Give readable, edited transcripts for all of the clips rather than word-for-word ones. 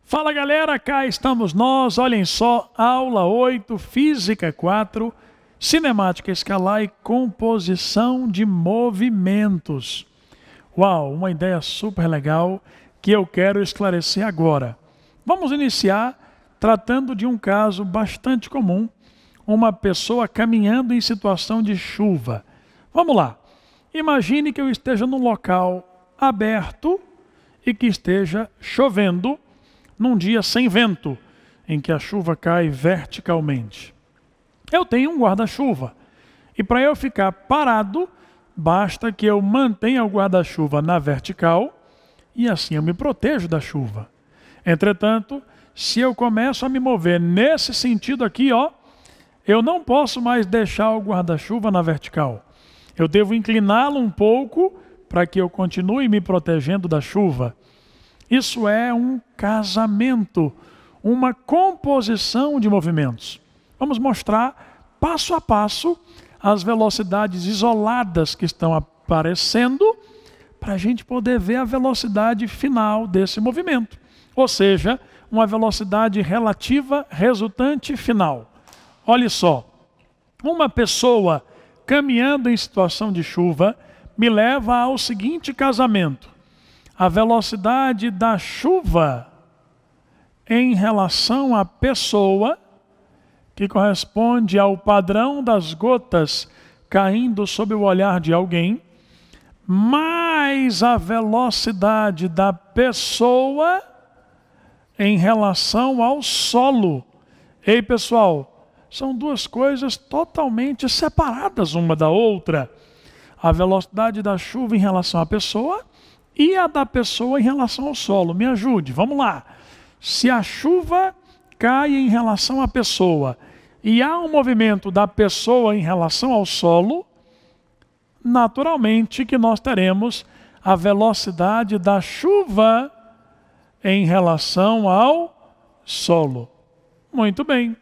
Fala galera, cá estamos nós, olhem só, aula 8, Física 4, Cinemática Escalar e Composição de Movimentos. Uau, uma ideia super legal que eu quero esclarecer agora. Vamos iniciar tratando de um caso bastante comum, uma pessoa caminhando em situação de chuva. Vamos lá, imagine que eu esteja num local aberto e que esteja chovendo, num dia sem vento, em que a chuva cai verticalmente. Eu tenho um guarda-chuva, e para eu ficar parado, basta que eu mantenha o guarda-chuva na vertical, e assim eu me protejo da chuva. Entretanto, se eu começo a me mover nesse sentido aqui, ó, eu não posso mais deixar o guarda-chuva na vertical. Eu devo incliná-lo um pouco para que eu continue me protegendo da chuva. Isso é um casamento, uma composição de movimentos. Vamos mostrar passo a passo as velocidades isoladas que estão aparecendo para a gente poder ver a velocidade final desse movimento. Ou seja, uma velocidade relativa resultante final. Olha só, uma pessoa caminhando em situação de chuva me leva ao seguinte casamento. A velocidade da chuva em relação à pessoa, que corresponde ao padrão das gotas caindo sob o olhar de alguém, mais a velocidade da pessoa em relação ao solo. Ei, pessoal, são duas coisas totalmente separadas uma da outra. A velocidade da chuva em relação à pessoa e a da pessoa em relação ao solo. Me ajude, vamos lá. Se a chuva cai em relação à pessoa e há um movimento da pessoa em relação ao solo, naturalmente que nós teremos a velocidade da chuva em relação ao solo. Muito bem.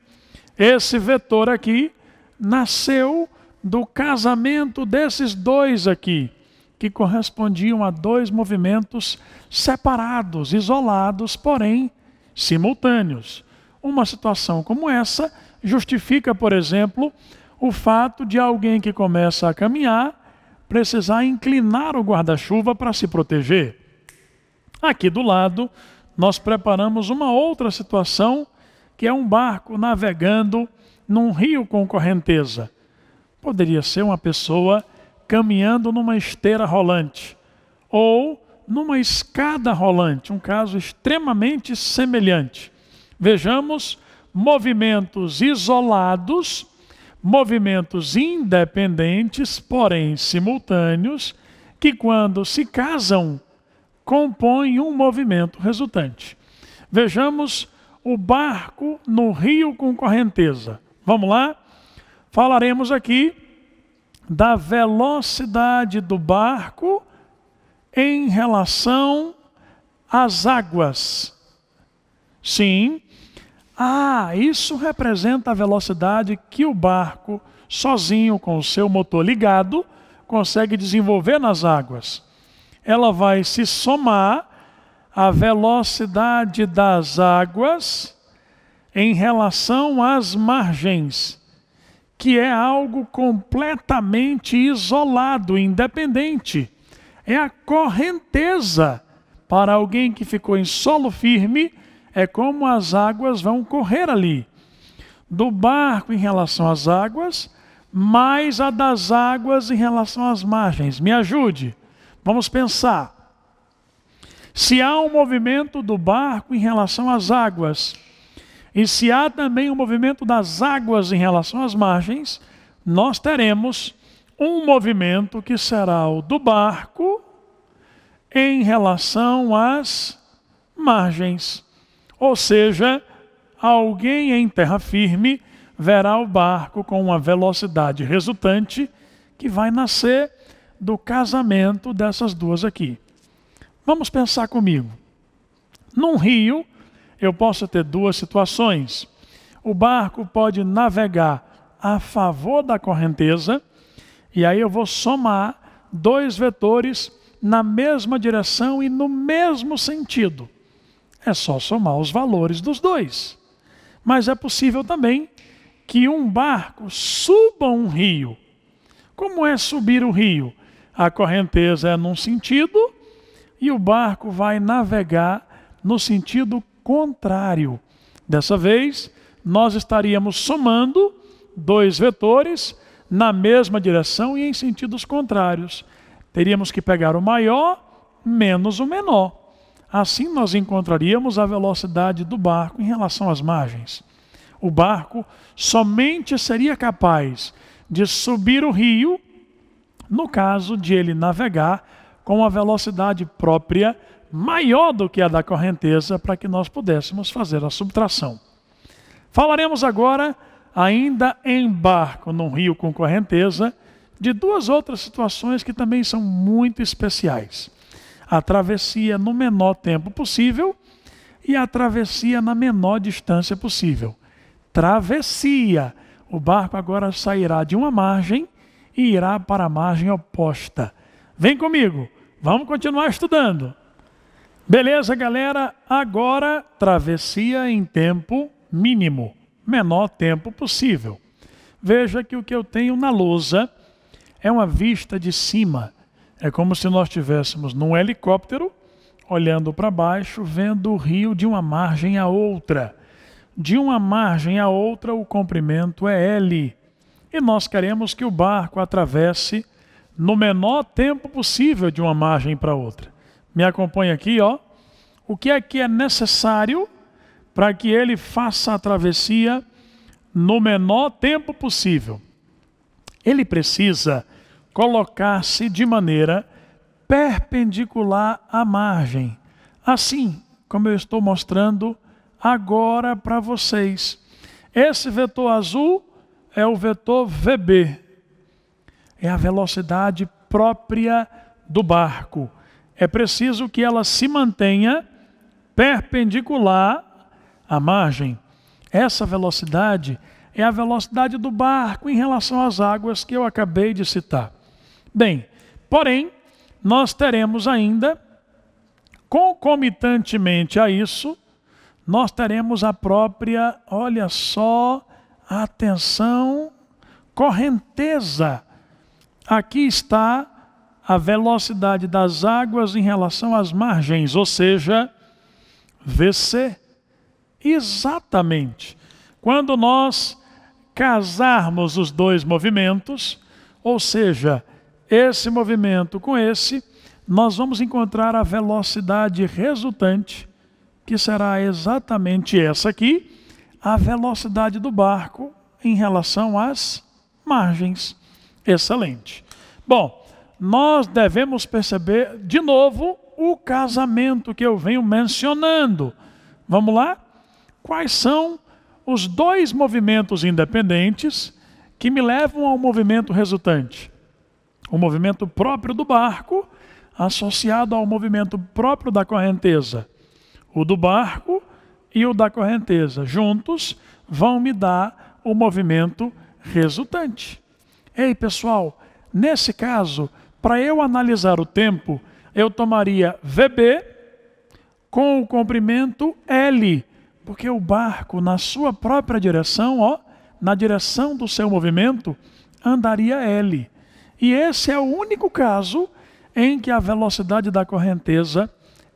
Esse vetor aqui nasceu do casamento desses dois aqui, que correspondiam a dois movimentos separados, isolados, porém simultâneos. Uma situação como essa justifica, por exemplo, o fato de alguém que começa a caminhar precisar inclinar o guarda-chuva para se proteger. Aqui do lado, nós preparamos uma outra situação, que é um barco navegando num rio com correnteza. Poderia ser uma pessoa caminhando numa esteira rolante ou numa escada rolante, um caso extremamente semelhante. Vejamos movimentos isolados, movimentos independentes, porém simultâneos, que quando se casam, compõem um movimento resultante. Vejamos o barco no rio com correnteza. Vamos lá? Falaremos aqui da velocidade do barco em relação às águas. Sim. Isso representa a velocidade que o barco, sozinho com o seu motor ligado, consegue desenvolver nas águas. Ela vai se somar à velocidade das águas em relação às margens, que é algo completamente isolado, independente. É a correnteza. Para alguém que ficou em solo firme, é como as águas vão correr ali. Do barco em relação às águas, mais a das águas em relação às margens. Me ajude. Vamos pensar. Se há um movimento do barco em relação às águas, e se há também um movimento das águas em relação às margens, nós teremos um movimento que será o do barco em relação às margens. Ou seja, alguém em terra firme verá o barco com uma velocidade resultante que vai nascer do casamento dessas duas aqui. Vamos pensar comigo. Num rio, eu posso ter duas situações. O barco pode navegar a favor da correnteza, e aí eu vou somar dois vetores na mesma direção e no mesmo sentido. É só somar os valores dos dois. Mas é possível também que um barco suba um rio. Como é subir o rio? A correnteza é num sentido e o barco vai navegar no sentido contrário. Dessa vez, nós estaríamos somando dois vetores na mesma direção e em sentidos contrários. Teríamos que pegar o maior menos o menor. Assim nós encontraríamos a velocidade do barco em relação às margens. O barco somente seria capaz de subir o rio no caso de ele navegar com uma velocidade própria maior do que a da correnteza para que nós pudéssemos fazer a subtração. Falaremos agora, ainda em barco num rio com correnteza, de duas outras situações que também são muito especiais. A travessia no menor tempo possível e a travessia na menor distância possível. Travessia. O barco agora sairá de uma margem e irá para a margem oposta. Vem comigo, vamos continuar estudando. Beleza, galera? Agora, travessia em tempo mínimo, menor tempo possível. Veja que o que eu tenho na lousa é uma vista de cima. É como se nós estivéssemos num helicóptero, olhando para baixo, vendo o rio de uma margem a outra. De uma margem a outra, o comprimento é L. E nós queremos que o barco atravesse no menor tempo possível de uma margem para outra. Me acompanha aqui, ó. O que é necessário para que ele faça a travessia no menor tempo possível? Ele precisa colocar-se de maneira perpendicular à margem. Assim como eu estou mostrando agora para vocês. Esse vetor azul é o vetor VB. É a velocidade própria do barco. É preciso que ela se mantenha perpendicular à margem. Essa velocidade é a velocidade do barco em relação às águas que eu acabei de citar. Bem, porém, nós teremos ainda, concomitantemente a isso, nós teremos a própria, olha só, atenção, correnteza. Aqui está a velocidade das águas em relação às margens, ou seja, VC. Exatamente. Quando nós casarmos os dois movimentos, ou seja, esse movimento com esse, nós vamos encontrar a velocidade resultante, que será exatamente essa aqui, a velocidade do barco em relação às margens. Excelente. Bom, nós devemos perceber de novo o casamento que eu venho mencionando. Vamos lá? Quais são os dois movimentos independentes que me levam ao movimento resultante? O movimento próprio do barco associado ao movimento próprio da correnteza. O do barco e o da correnteza juntos vão me dar o movimento resultante. Ei, pessoal, nesse caso, para eu analisar o tempo, eu tomaria VB com o comprimento L, porque o barco, na sua própria direção, ó, na direção do seu movimento, andaria L. E esse é o único caso em que a velocidade da correnteza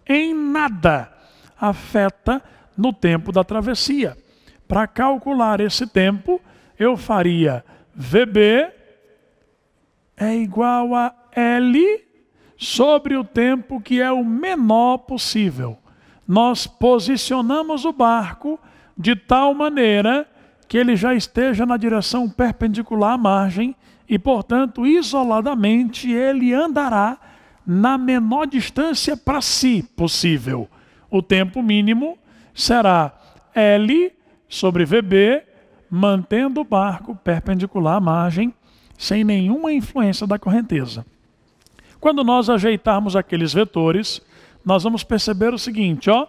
em nada afeta no tempo da travessia. Para calcular esse tempo, eu faria VB é igual a L sobre o tempo que é o menor possível. Nós posicionamos o barco de tal maneira que ele já esteja na direção perpendicular à margem e, portanto, isoladamente, ele andará na menor distância para si possível. O tempo mínimo será L sobre VB, mantendo o barco perpendicular à margem, sem nenhuma influência da correnteza. Quando nós ajeitarmos aqueles vetores, nós vamos perceber o seguinte, ó,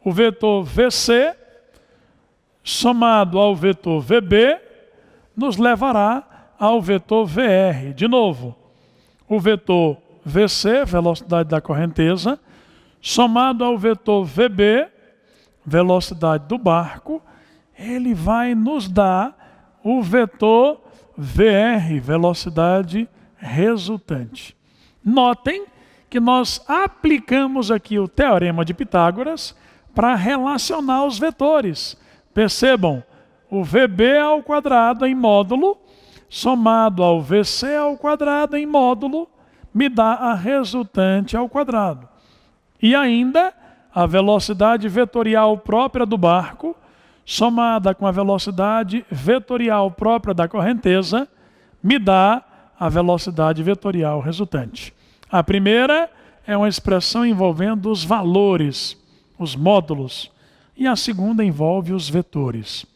o vetor VC somado ao vetor VB nos levará ao vetor VR. De novo, o vetor VC, velocidade da correnteza, somado ao vetor VB, velocidade do barco, ele vai nos dar o vetor VR, velocidade resultante. Notem que nós aplicamos aqui o teorema de Pitágoras para relacionar os vetores. Percebam, o VB ao quadrado em módulo, somado ao VC ao quadrado em módulo, me dá a resultante ao quadrado. E ainda, a velocidade vetorial própria do barco, somada com a velocidade vetorial própria da correnteza, me dá a velocidade vetorial resultante. A primeira é uma expressão envolvendo os valores, os módulos, e a segunda envolve os vetores.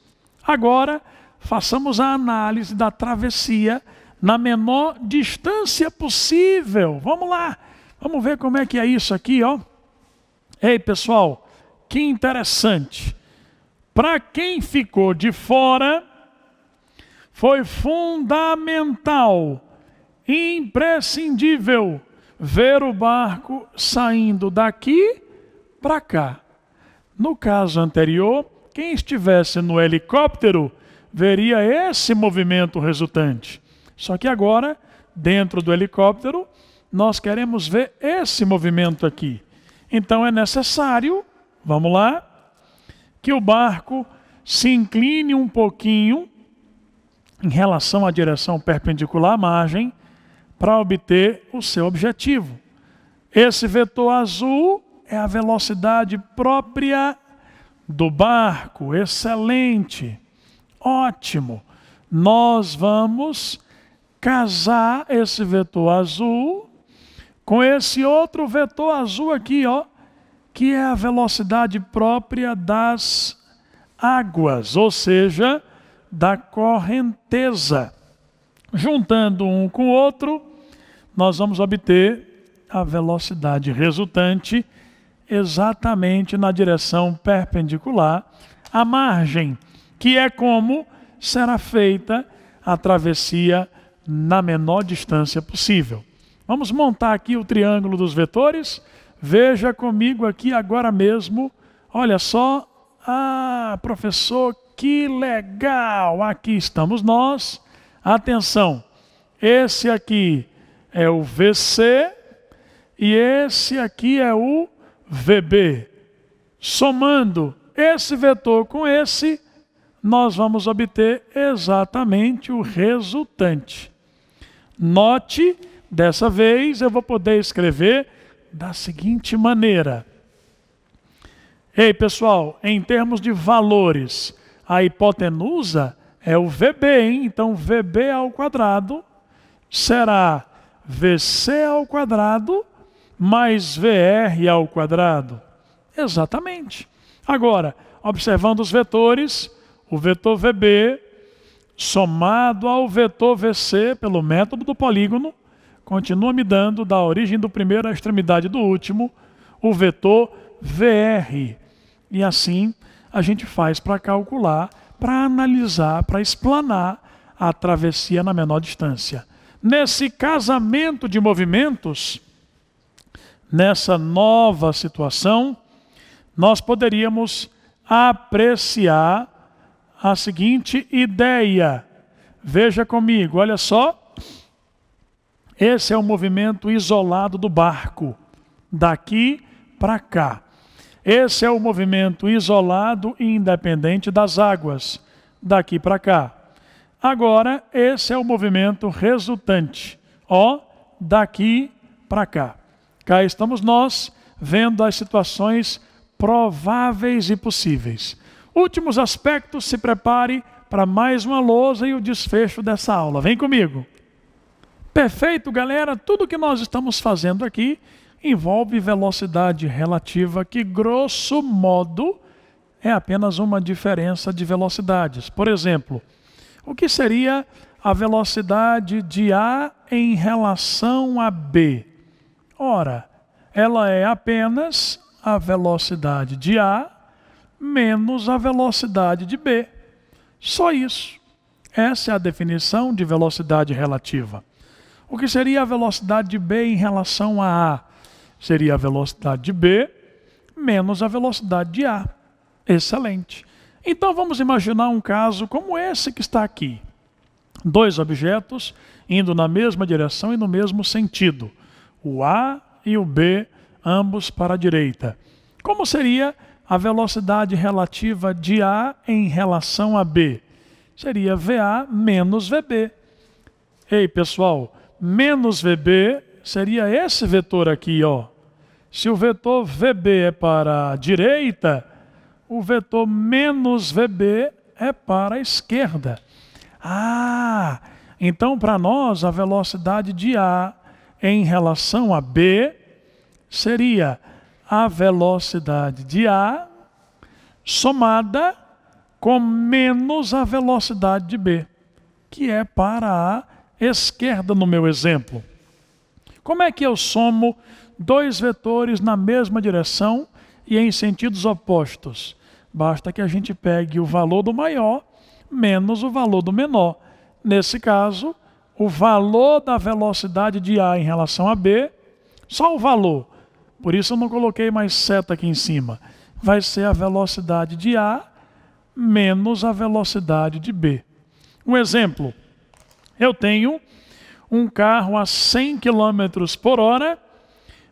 Agora, façamos a análise da travessia na menor distância possível. Vamos lá, vamos ver como é que é isso aqui, ó. Ei, pessoal, que interessante. Para quem ficou de fora, foi fundamental, imprescindível, ver o barco saindo daqui para cá. No caso anterior, quem estivesse no helicóptero veria esse movimento resultante. Só que agora, dentro do helicóptero, nós queremos ver esse movimento aqui. Então é necessário, vamos lá, que o barco se incline um pouquinho em relação à direção perpendicular à margem para obter o seu objetivo. Esse vetor azul é a velocidade própria do barco. Excelente, ótimo. Nós vamos casar esse vetor azul com esse outro vetor azul aqui, ó, que é a velocidade própria das águas, ou seja, da correnteza. Juntando um com o outro, nós vamos obter a velocidade resultante exatamente na direção perpendicular à margem, que é como será feita a travessia na menor distância possível. Vamos montar aqui o triângulo dos vetores. Veja comigo aqui agora mesmo. Olha só. Ah, professor, que legal! Aqui estamos nós. Atenção, esse aqui é o VC e esse aqui é o VB. Somando esse vetor com esse, nós vamos obter exatamente o resultante. Note, dessa vez eu vou poder escrever da seguinte maneira. Ei, pessoal, em termos de valores, a hipotenusa é o VB, hein? Então, VB ao quadrado será VC ao quadrado mais VR ao quadrado. Exatamente. Agora, observando os vetores, o vetor VB somado ao vetor VC pelo método do polígono, continua me dando, da origem do primeiro à extremidade do último, o vetor VR. E assim a gente faz para calcular, para analisar, para explanar a travessia na menor distância. Nesse casamento de movimentos, nessa nova situação, nós poderíamos apreciar a seguinte ideia. Veja comigo, olha só. Esse é o movimento isolado do barco, daqui para cá. Esse é o movimento isolado e independente das águas, daqui para cá. Agora, esse é o movimento resultante, ó, daqui para cá. Cá estamos nós, vendo as situações prováveis e possíveis. Últimos aspectos, se prepare para mais uma lousa e o desfecho dessa aula. Vem comigo. Perfeito, galera. Tudo que nós estamos fazendo aqui envolve velocidade relativa, que grosso modo é apenas uma diferença de velocidades. Por exemplo, o que seria a velocidade de A em relação a B? Ora, ela é apenas a velocidade de A menos a velocidade de B. Só isso. Essa é a definição de velocidade relativa. O que seria a velocidade de B em relação a A? Seria a velocidade de B menos a velocidade de A. Excelente. Então vamos imaginar um caso como esse que está aqui. Dois objetos indo na mesma direção e no mesmo sentido. O A e o B, ambos para a direita. Como seria a velocidade relativa de A em relação a B? Seria VA menos VB. Ei, pessoal, menos VB seria esse vetor aqui, ó. Se o vetor VB é para a direita, o vetor menos VB é para a esquerda. Ah, então para nós a velocidade de A em relação a B seria a velocidade de A somada com menos a velocidade de B, que é para a esquerda no meu exemplo. Como é que eu somo dois vetores na mesma direção e em sentidos opostos? Basta que a gente pegue o valor do maior menos o valor do menor. Nesse caso, o valor da velocidade de A em relação a B, só o valor. Por isso eu não coloquei mais seta aqui em cima. Vai ser a velocidade de A menos a velocidade de B. Um exemplo. Eu tenho um carro a 100 km por hora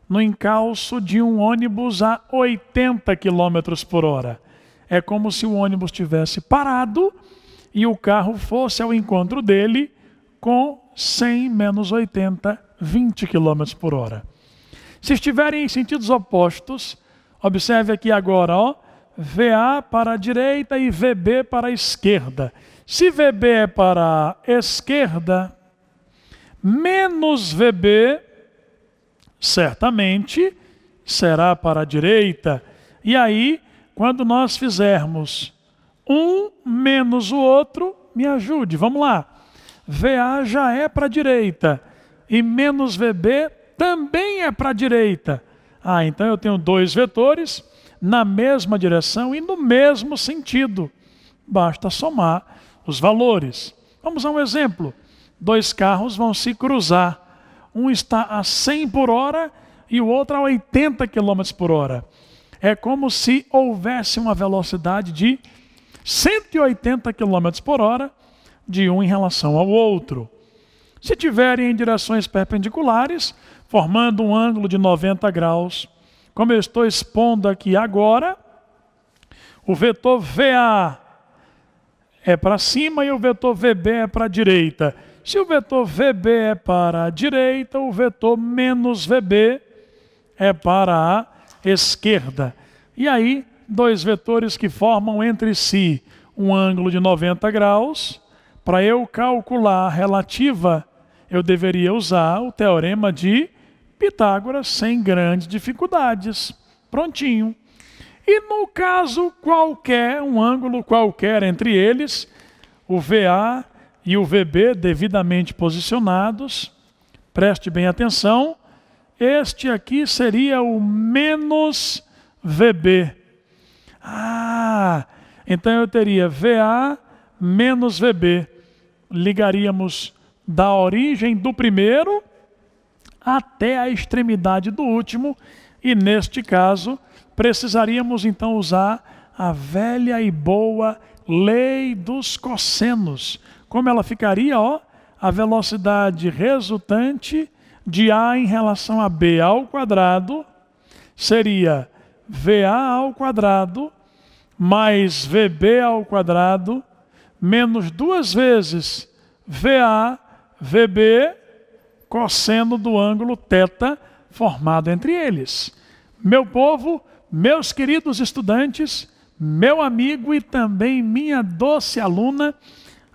no encalço de um ônibus a 80 km por hora. É como se o ônibus tivesse parado e o carro fosse ao encontro dele com 100 menos 80, 20 km por hora. Se estiverem em sentidos opostos, observe aqui agora, ó, VA para a direita e VB para a esquerda. Se VB é para a esquerda, menos VB, certamente, será para a direita. E aí, quando nós fizermos um menos o outro, me ajude, vamos lá. VA já é para a direita e menos VB também é para a direita. Ah, então eu tenho dois vetores na mesma direção e no mesmo sentido. Basta somar os valores. Vamos a um exemplo. Dois carros vão se cruzar. Um está a 100 por hora e o outro a 80 km por hora. É como se houvesse uma velocidade de 180 km por hora de um em relação ao outro. Se tiverem em direções perpendiculares, formando um ângulo de 90 graus, como eu estou expondo aqui agora, o vetor VA é para cima e o vetor VB é para a direita. Se o vetor VB é para a direita, o vetor menos VB é para a esquerda. E aí, dois vetores que formam entre si um ângulo de 90 graus, para eu calcular a relativa, eu deveria usar o teorema de Pitágoras sem grandes dificuldades. Prontinho. E no caso qualquer, um ângulo qualquer entre eles, o VA e o VB devidamente posicionados, preste bem atenção, este aqui seria o menos VB. Ah, então eu teria VA menos VB. Ligaríamos da origem do primeiro até a extremidade do último, e neste caso precisaríamos então usar a velha e boa lei dos cossenos. Como ela ficaria, ó, a velocidade resultante de A em relação a B ao quadrado seria VA ao quadrado mais VB ao quadrado menos duas vezes VA, VB, cosseno do ângulo θ formado entre eles. Meu povo, meus queridos estudantes, meu amigo e também minha doce aluna,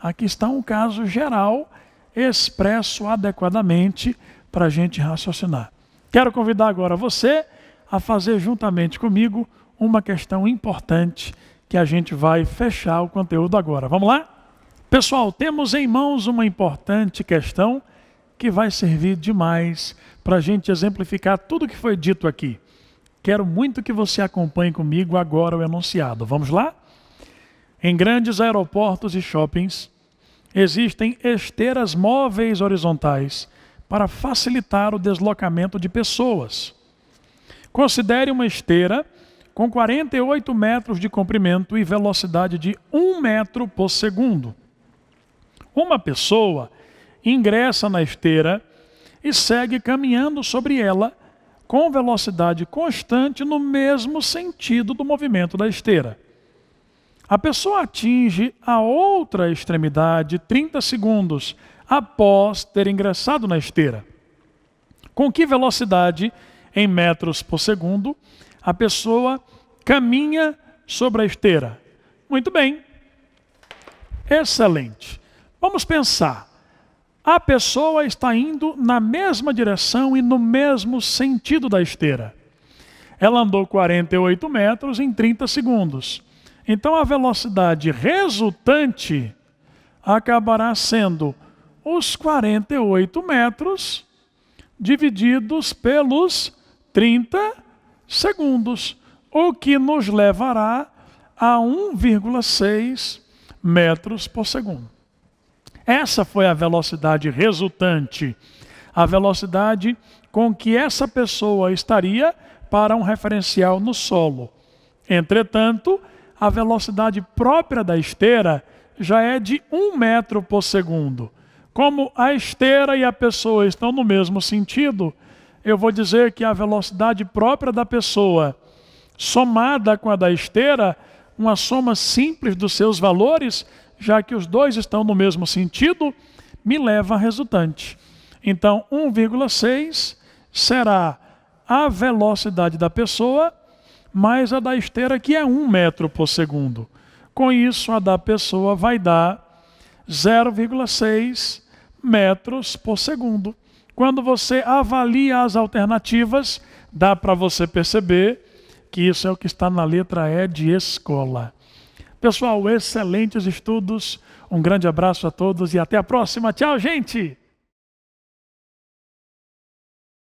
aqui está um caso geral expresso adequadamente para a gente raciocinar. Quero convidar agora você a fazer juntamente comigo uma questão importante que a gente vai fechar o conteúdo agora. Vamos lá? Pessoal, temos em mãos uma importante questão que vai servir demais para a gente exemplificar tudo o que foi dito aqui. Quero muito que você acompanhe comigo agora o enunciado. Vamos lá? Em grandes aeroportos e shoppings, existem esteiras móveis horizontais para facilitar o deslocamento de pessoas. Considere uma esteira com 48 metros de comprimento e velocidade de 1 metro por segundo. Uma pessoa ingressa na esteira e segue caminhando sobre ela com velocidade constante no mesmo sentido do movimento da esteira. A pessoa atinge a outra extremidade 30 segundos após ter ingressado na esteira. Com que velocidade, em metros por segundo, a pessoa caminha sobre a esteira? Muito bem. Excelente. Vamos pensar. A pessoa está indo na mesma direção e no mesmo sentido da esteira. Ela andou 48 metros em 30 segundos. Então a velocidade resultante acabará sendo os 48 metros divididos pelos 30 segundos, o que nos levará a 1,6 metros por segundo. Essa foi a velocidade resultante, a velocidade com que essa pessoa estaria para um referencial no solo. Entretanto, a velocidade própria da esteira já é de 1 metro por segundo. Como a esteira e a pessoa estão no mesmo sentido, eu vou dizer que a velocidade própria da pessoa, somada com a da esteira, uma soma simples dos seus valores, já que os dois estão no mesmo sentido, me leva a resultante. Então, 1,6 será a velocidade da pessoa mais a da esteira, que é 1 metro por segundo. Com isso, a da pessoa vai dar 0,6 metros por segundo. Quando você avalia as alternativas, dá para você perceber que isso é o que está na letra E de escola. Pessoal, excelentes estudos. Um grande abraço a todos e até a próxima. Tchau, gente!